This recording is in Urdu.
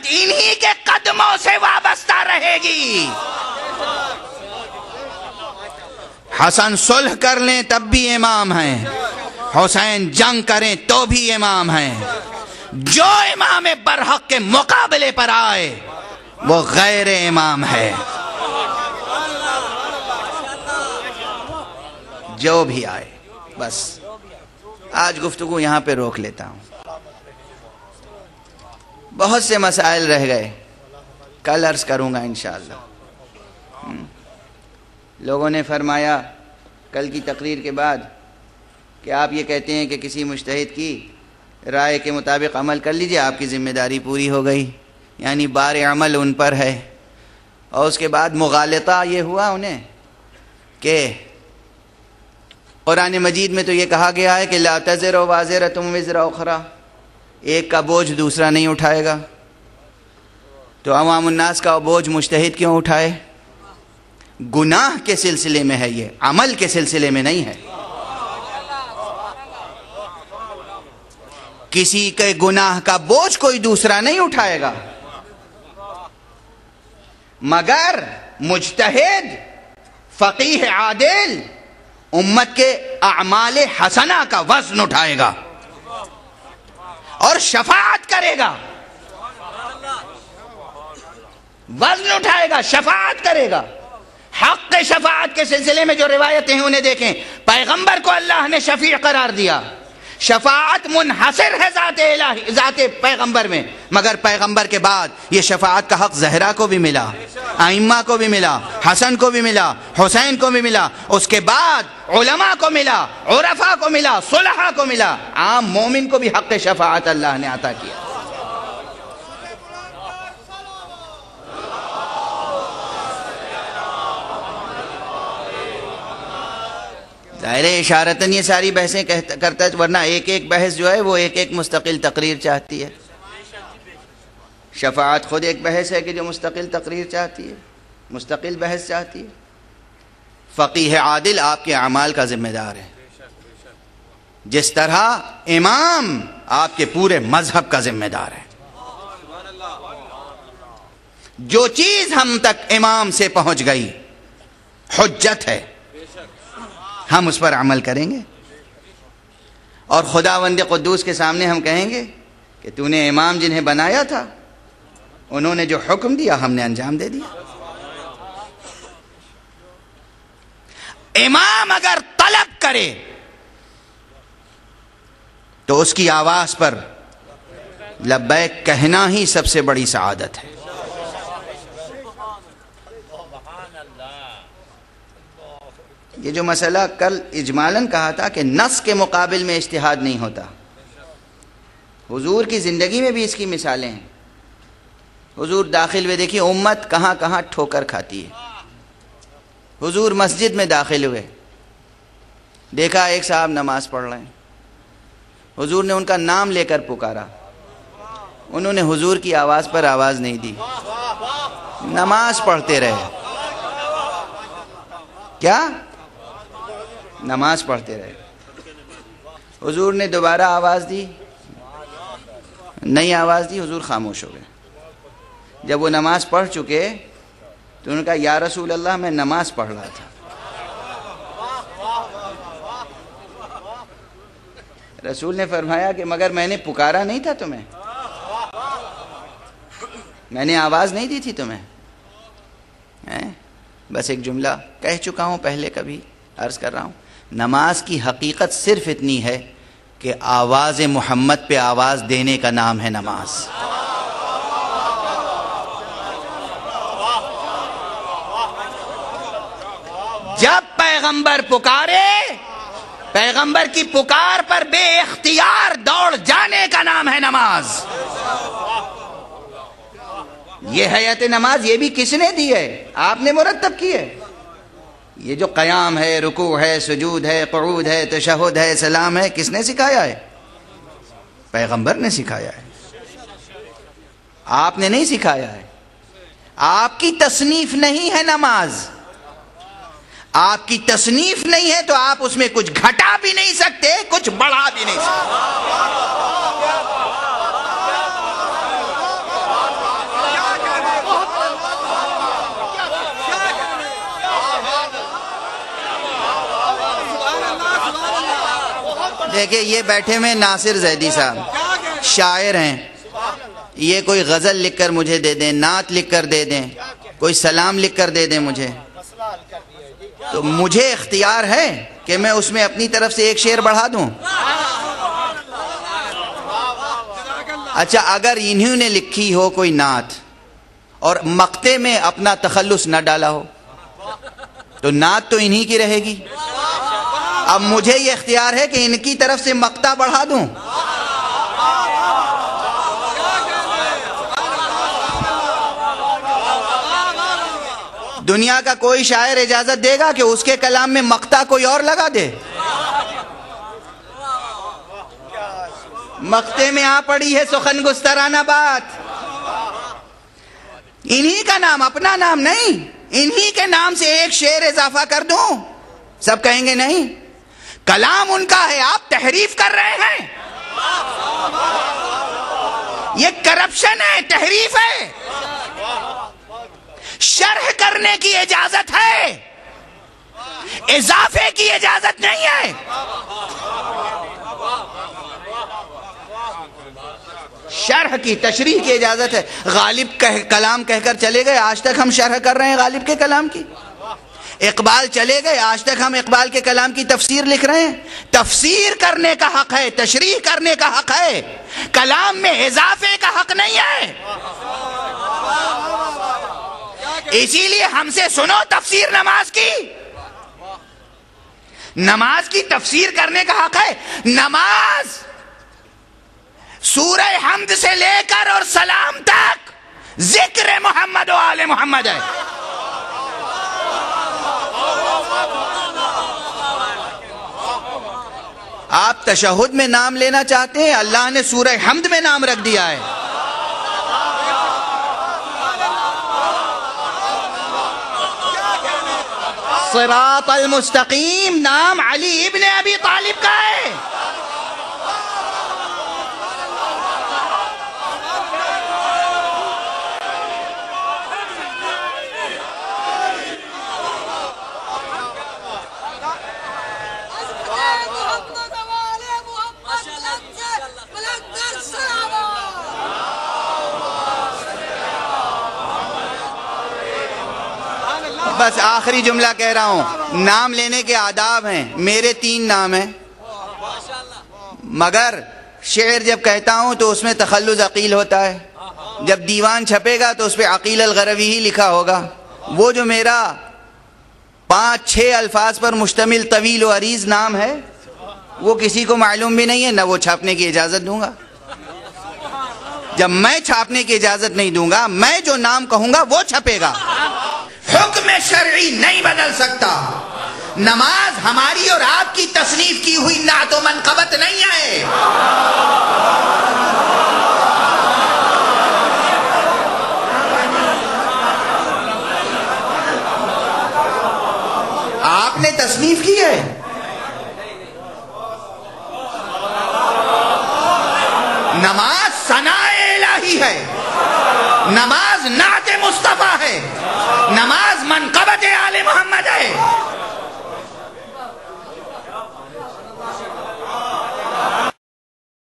امت انہی کے قدموں سے وابستہ رہے گی۔ حسن صلح کر لیں تب بھی امام ہیں، حسین جنگ کریں تو بھی امام ہیں۔ جو امام برحق کے مقابلے پر آئے وہ غیر امام ہے، جو بھی آئے۔ بس آج گفتگو یہاں پہ روک لیتا ہوں، بہت سے مسائل رہ گئے، کل عرض کروں گا انشاءاللہ۔ لوگوں نے فرمایا کل کی تقریر کے بعد کہ آپ یہ کہتے ہیں کہ کسی مجتہد کی رائے کے مطابق عمل کر لیجئے، آپ کی ذمہ داری پوری ہو گئی، یعنی بار عمل ان پر ہے۔ اور اس کے بعد مغالطہ یہ ہوا انہیں کہ قرآن مجید میں تو یہ کہا گیا ہے کہ لا تزر وازرۃ وزر اخری، ایک کا بوجھ دوسرا نہیں اٹھائے گا، تو عوام الناس کا بوجھ مجتہد کیوں اٹھائے؟ گناہ کے سلسلے میں ہے، یہ عمل کے سلسلے میں نہیں ہے۔ کسی کے گناہ کا بوجھ کوئی دوسرا نہیں اٹھائے گا، مگر مجتہد فقیہ عادل امت کے اعمال حسنہ کا وزن اٹھائے گا اور شفاعت کرے گا، وزن اٹھائے گا، شفاعت کرے گا۔ حق شفاعت کے سلسلے میں جو روایتیں ہیں انہیں دیکھیں، پیغمبر کو اللہ نے شفیع قرار دیا، شفاعت منحصر ہے ذات پیغمبر میں، مگر پیغمبر کے بعد یہ شفاعت کا حق زہرا کو بھی ملا، ائمہ کو بھی ملا، حسن کو بھی ملا، حسین کو بھی ملا، اس کے بعد علماء کو ملا، عرفاء کو ملا، صلحاء کو ملا، عام مومن کو بھی حق شفاعت اللہ نے عطا کیا۔ ظاہر اشارتاً یہ ساری بحثیں کرتا ہے، ورنہ ایک ایک بحث جو ہے وہ ایک ایک مستقل تقریر چاہتی ہے۔ شفاعت خود ایک بحث ہے کہ جو مستقل تقریر چاہتی ہے، مستقل بحث چاہتی ہے۔ فقیہ عادل آپ کے اعمال کا ذمہ دار ہے، جس طرح امام آپ کے پورے مذہب کا ذمہ دار ہے۔ جو چیز ہم تک امام سے پہنچ گئی حجت ہے، ہم اس پر عمل کریں گے، اور خداوند قدوس کے سامنے ہم کہیں گے کہ تو نے امام جنہیں بنایا تھا انہوں نے جو حکم دیا ہم نے انجام دے دیا۔ امام اگر طلب کرے تو اس کی آواز پر لبیک کہنا ہی سب سے بڑی سعادت ہے۔ یہ جو مسئلہ کل اجمالاً کہا تھا کہ نص کے مقابل میں اجتہاد نہیں ہوتا، حضور کی زندگی میں بھی اس کی مثالیں ہیں۔ حضور داخل ہوئے، دیکھیے امت کہاں کہاں ٹھوکر کھاتی ہے۔ حضور مسجد میں داخل ہوئے، دیکھا ایک صاحب نماز پڑھ رہے ہیں، حضور نے ان کا نام لے کر پکارا، انہوں نے حضور کی آواز پر آواز نہیں دی، نماز پڑھتے رہے۔ کیا؟ نماز پڑھتے رہے۔ حضور نے دوبارہ آواز دی، نئی آواز دی، حضور خاموش ہو گئے۔ جب وہ نماز پڑھ چکے تو انہوں نے کہا یا رسول اللہ میں نماز پڑھ رہا تھا۔ رسول نے فرمایا کہ مگر میں نے پکارا نہیں تھا تمہیں، میں نے آواز نہیں دی تھی تمہیں۔ بس ایک جملہ کہہ چکا ہوں پہلے، کبھی عرض کر رہا ہوں، نماز کی حقیقت صرف اتنی ہے کہ آواز محمد پہ آواز دینے کا نام ہے نماز۔ جب پیغمبر پکارے، پیغمبر کی پکار پر بے اختیار دوڑ جانے کا نام ہے نماز۔ یہ حیات نماز یہ بھی کس نے دی ہے؟ آپ نے مرتب کی ہے۔ یہ جو قیام ہے، رکوع ہے، سجود ہے، قعود ہے، تشہد ہے، سلام ہے، کس نے سکھایا ہے؟ پیغمبر نے سکھایا ہے، آپ نے نہیں سکھایا ہے۔ آپ کی تصنیف نہیں ہے نماز، آپ کی تصنیف نہیں ہے تو آپ اس میں کچھ گھٹا بھی نہیں سکتے، کچھ بڑھا بھی نہیں سکتے۔ دیکھیں یہ بیٹھے میں ناصر زیدی صاحب شاعر ہیں، یہ کوئی غزل لکھ کر مجھے دے دیں، نعت لکھ کر دے دیں، کوئی سلام لکھ کر دے دیں مجھے، تو مجھے اختیار ہے کہ میں اس میں اپنی طرف سے ایک شعر بڑھا دوں؟ اچھا اگر انہوں نے لکھی ہو کوئی نعت اور مقطع میں اپنا تخلص نہ ڈالا ہو تو نعت تو انہی کی رہے گی. اب مجھے یہ اختیار ہے کہ ان کی طرف سے مقطع بڑھا دوں. دنیا کا کوئی شاعر اجازت دے گا کہ اس کے کلام میں مقطع کوئی اور لگا دے؟ مقطع میں آ پڑی ہے سخن گسترانہ بات، انہی کا نام، اپنا نام نہیں، انہی کے نام سے ایک شعر اضافہ کر دوں؟ سب کہیں گے نہیں، کلام ان کا ہے، آپ تحریف کر رہے ہیں، یہ کرپشن ہے، تحریف ہے. شرح کرنے کی اجازت ہے، اضافے کی اجازت نہیں ہے. شرح کی، تشریح کی اجازت ہے. غالب کلام کہہ کر چلے گئے، آج تک ہم شرح کر رہے ہیں غالب کے کلام کی. اقبال چلے گئے، آج تک ہم اقبال کے کلام کی تفسیر لکھ رہے ہیں. تفسیر کرنے کا حق ہے، تشریح کرنے کا حق ہے، کلام میں اضافے کا حق نہیں ہے. اسی لیے ہم سے سنو تفسیر نماز کی. نماز کی تفسیر کرنے کا حق ہے. نماز سورہ حمد سے لے کر اور سلام تک ذکر محمد و آل محمد ہے. آپ تشہد میں نام لینا چاہتے ہیں، اللہ نے سورہ حمد میں نام رکھ دیا ہے. صراط المستقیم نام علی ابن ابی طالب کا ہے. بس آخری جملہ کہہ رہا ہوں، نام لینے کے آداب ہیں. میرے 3 نام ہیں، مگر شعر جب کہتا ہوں تو اس میں تخلص عقیل ہوتا ہے. جب دیوان چھپے گا تو اس پہ عقیل الغروی ہی لکھا ہوگا. وہ جو میرا 5-6 الفاظ پر مشتمل طویل و عریض نام ہے وہ کسی کو معلوم بھی نہیں ہے، نہ وہ چھاپنے کی اجازت دوں گا. جب میں چھاپنے کی اجازت نہیں دوں گا، میں جو نام کہوں گا وہ چھپے گا. حکم شرعی نہیں بدل سکتا. نماز ہماری اور آپ کی تصنیف کی ہوئی نعت و منقبت نہیں ہے. آپ نے تصنیف کی ہے. نماز ثناء الہی ہے، نماز نعت مصطفیٰ ہے، نماز منقبت آل محمد ہے.